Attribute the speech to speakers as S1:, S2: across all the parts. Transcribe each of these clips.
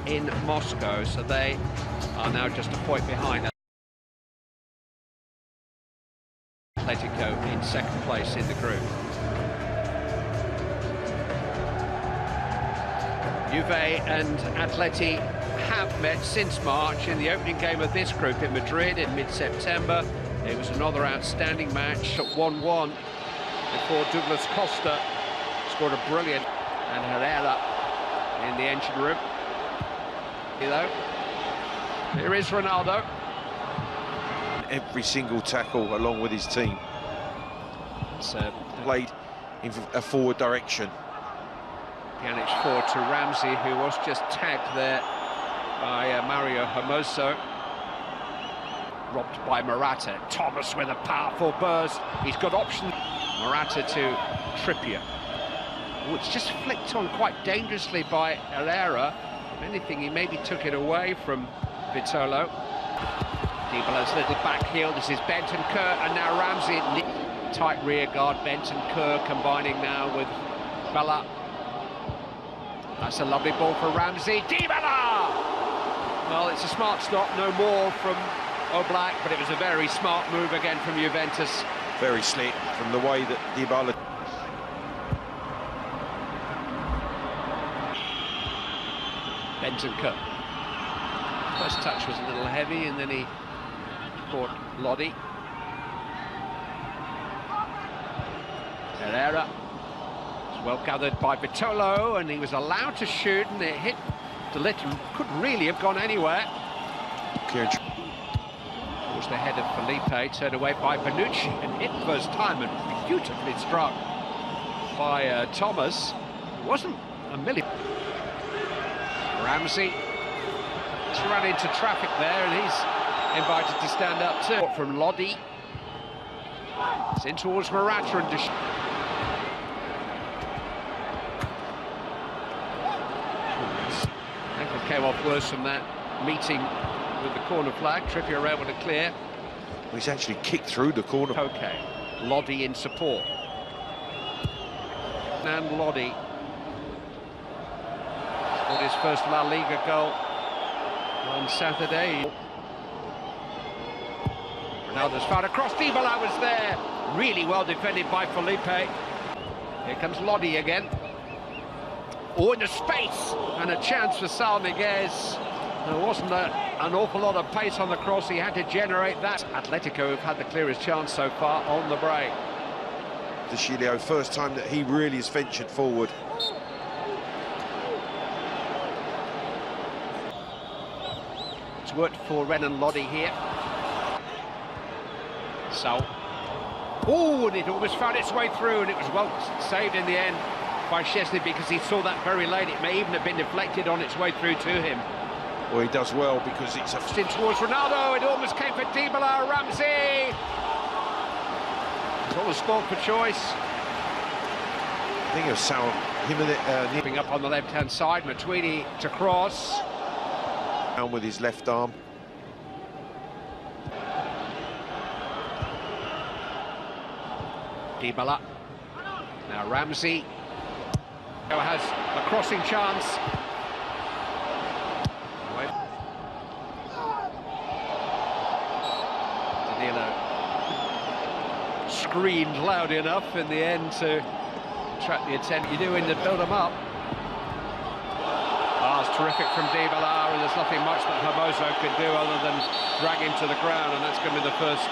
S1: in Moscow, so they are now just a point behind Atletico in second place in the group. Juve and Atleti have met since March in the opening game of this group in Madrid in mid-September. It was another outstanding match at 1-1 before Douglas Costa scored a brilliant, and Herrera in the engine room. Here is Ronaldo.
S2: Every single tackle along with his team. Played in a forward direction.
S1: Pjanic forward to Ramsey, who was just tagged there by Mario Hermoso. Robbed by Morata. Thomas with a powerful burst. He's got option. Morata to Trippier. Oh, it's just flicked on quite dangerously by Herrera. If anything, he maybe took it away from Vitolo. Dybala's little back heel. This is Bentancur, and now Ramsey. Tight rear guard. Bentancur combining now with Bella. That's a lovely ball for Ramsey. Dybala! Well, it's a smart stop, no more from Oblak, but it was a very smart move again from Juventus.
S2: Very slick from the way that Dybala...
S1: Bentancur. First touch was a little heavy, and then he caught Lodi. Herrera. Well gathered by Vitolo, and he was allowed to shoot, and it hit Delit, couldn't really have gone anywhere. Was the head of Felipe, turned away by Bonucci, and hit first time, and beautifully struck by Thomas. It wasn't a million. Ramsey just ran into traffic there, and he's invited to stand up too. From Lodi. It's in towards Morata and Ankle came off worse from that meeting with the corner flag. Trippier able to clear.
S2: He's actually kicked through the corner.
S1: Okay, Lodi in support. And Lodi scored his first La Liga goal on Saturday. Ronaldo's fouled across. Dybala was there. Really well defended by Felipe. Here comes Lodi again. Oh, in the space, and a chance for Sal Miguez. There wasn't an awful lot of pace on the cross. He had to generate that. Atletico have had the clearest chance so far on the break.
S2: De Chilio, first time that he really has ventured forward.
S1: It's worked for Renan Lodi here. So, oh, and it almost found its way through, and it was well saved in the end by Szczesny, because he saw that very late. It may even have been deflected on its way through to him.
S2: Well, he does well because it's a...
S1: In towards Ronaldo, it almost came for Dybala. Ramsey! What was scored for choice?
S2: I think it was Sal...
S1: Nipping up on the left-hand side, Matuidi to cross.
S2: Down with his left arm.
S1: Dybala. Now Ramsey has a crossing chance. Danilo screamed loud enough in the end to attract the attention. You do in to build them up. Ah, it's terrific from Dybala, and there's nothing much that Hermoso could do other than drag him to the ground, and that's going to be the first.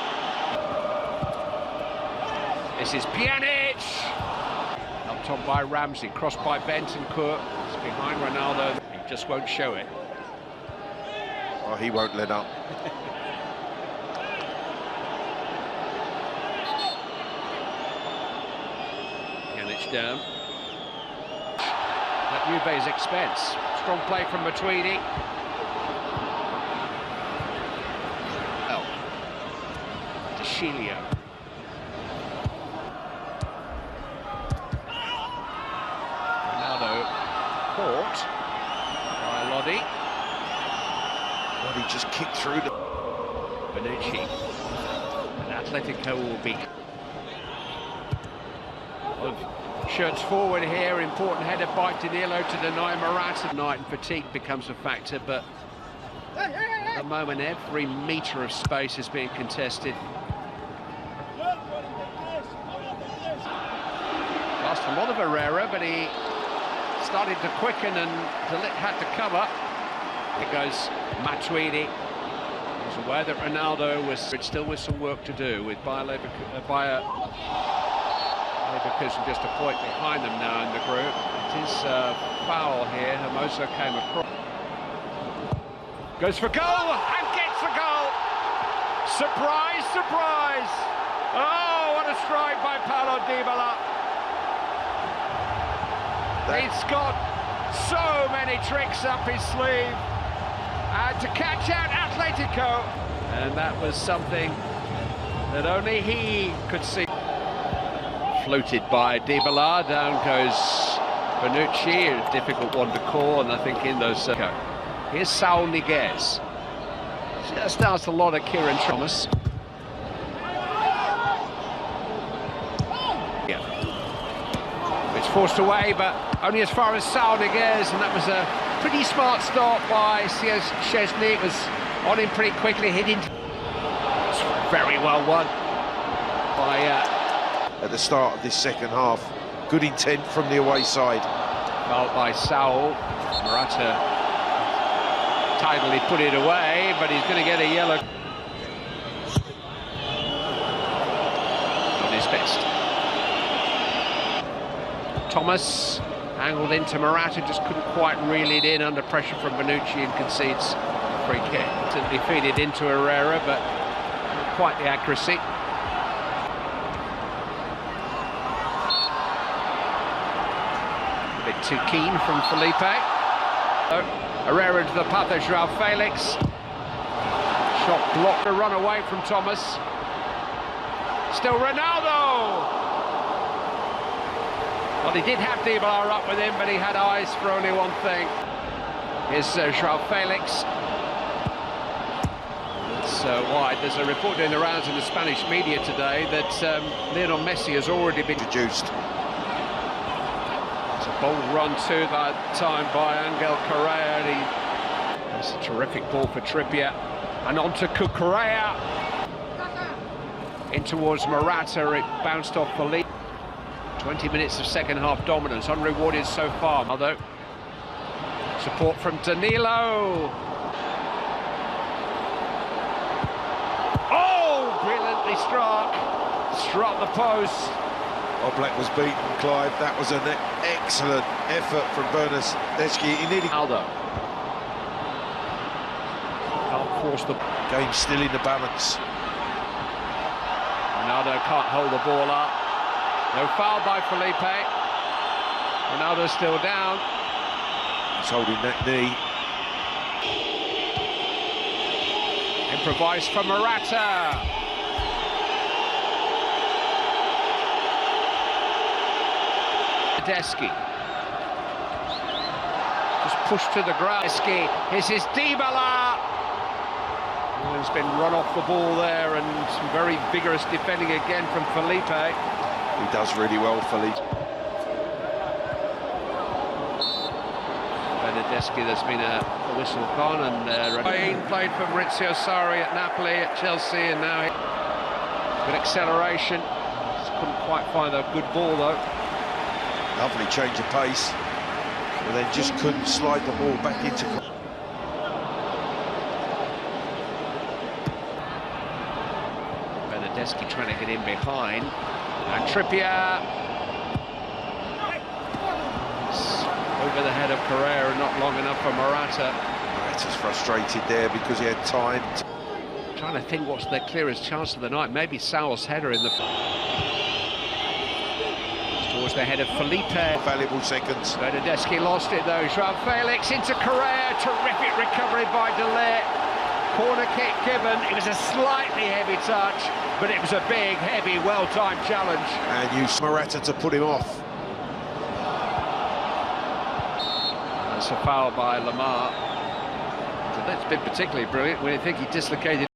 S1: This is Pjanic! Helped on by Ramsey, crossed by Bentancur. It's behind Ronaldo. He just won't show it.
S2: Oh, he won't let up.
S1: Pjanic down. At Juve's expense. Strong play from Matuidi. Oh. De Chilio. Caught by Lodi.
S2: Lodi just kicked through the...
S1: Bonucci. And Atletico will be... Shirts forward here, important header by Danilo to deny Morata. Night and fatigue becomes a factor, but at the moment every metre of space is being contested. Lost a lot of Herrera, but he started to quicken and De Ligt had to cover. It goes Matuidi. He was aware that Ronaldo was still with some work to do with Bayer Leverkusen just a point behind them now in the group. It is foul here. Hermoso came across. Goes for goal and gets the goal. Surprise, surprise. Oh, what a strike by Paulo Dybala. He's got so many tricks up his sleeve. And to catch out Atletico. And that was something that only he could see. Floated by Dybala, down goes Bonucci, a difficult one to call, and I think in those... Here's Saul Niguez. Just asked a lot of Kieran Thomas. Yeah. It's forced away, but only as far as Saul Niguez, and that was a pretty smart stop by Szczesny. It was on him pretty quickly, hit into... It's very well won by...
S2: At the start of this second half, good intent from the away side.
S1: Fouled by Saul. Morata tidily put it away, but he's going to get a yellow. On his best. Thomas angled into Morata, just couldn't quite reel it in under pressure from Bonucci and concedes a free kick. Didn't feed it into Herrera, but not quite the accuracy. Bit too keen from Felipe. Oh, Herrera to the path of Joao Felix. Shot blocked, a run away from Thomas. Still Ronaldo! Well, he did have Dybala up with him, but he had eyes for only one thing. Here's Joao Felix. It's wide. There's a report doing the rounds in the Spanish media today that Lionel Messi has already been introduced. Bold run too that time by Angel Correa. It's a terrific ball for Trippier. And on to Cucurella. In towards Morata, it bounced off Felipe. 20 minutes of second half dominance, unrewarded so far. Although support from Danilo. Oh, brilliantly struck the post.
S2: Oblak was beaten, Clive. That was an excellent effort from Bernardeschi. He nearly...
S1: Aldo. Can't force the...
S2: Game still in the balance.
S1: Ronaldo can't hold the ball up. No foul by Felipe. Ronaldo's still down.
S2: He's holding that knee.
S1: Improvised for Morata. Deski. Just pushed to the ground. Deski. Here's his Dybala. He's been run off the ball there, and some very vigorous defending again from Felipe.
S2: He does really well, Felipe.
S1: Bernardeschi, there's been a whistle gone, and Spain played for Maurizio Sarri at Napoli, at Chelsea, and now good acceleration. Just couldn't quite find a good ball though.
S2: Lovely change of pace, and then just couldn't slide the ball back into...
S1: Bernardeschi trying to get in behind, and Trippier over the head of Correa, not long enough for Morata.
S2: Morata's frustrated there because he had time.
S1: Trying to think what's their clearest chance of the night. Maybe Saul's header in the... Towards the head of Felipe.
S2: Valuable seconds.
S1: Bernardeschi lost it though. Joao Felix into Correa. Terrific recovery by De Ligt. Corner kick given. It was a slightly heavy touch, but it was a big, heavy, well-timed challenge.
S2: And used Morata to put him off.
S1: That's a foul by Lamar. De Ligt's been particularly brilliant when you think he dislocated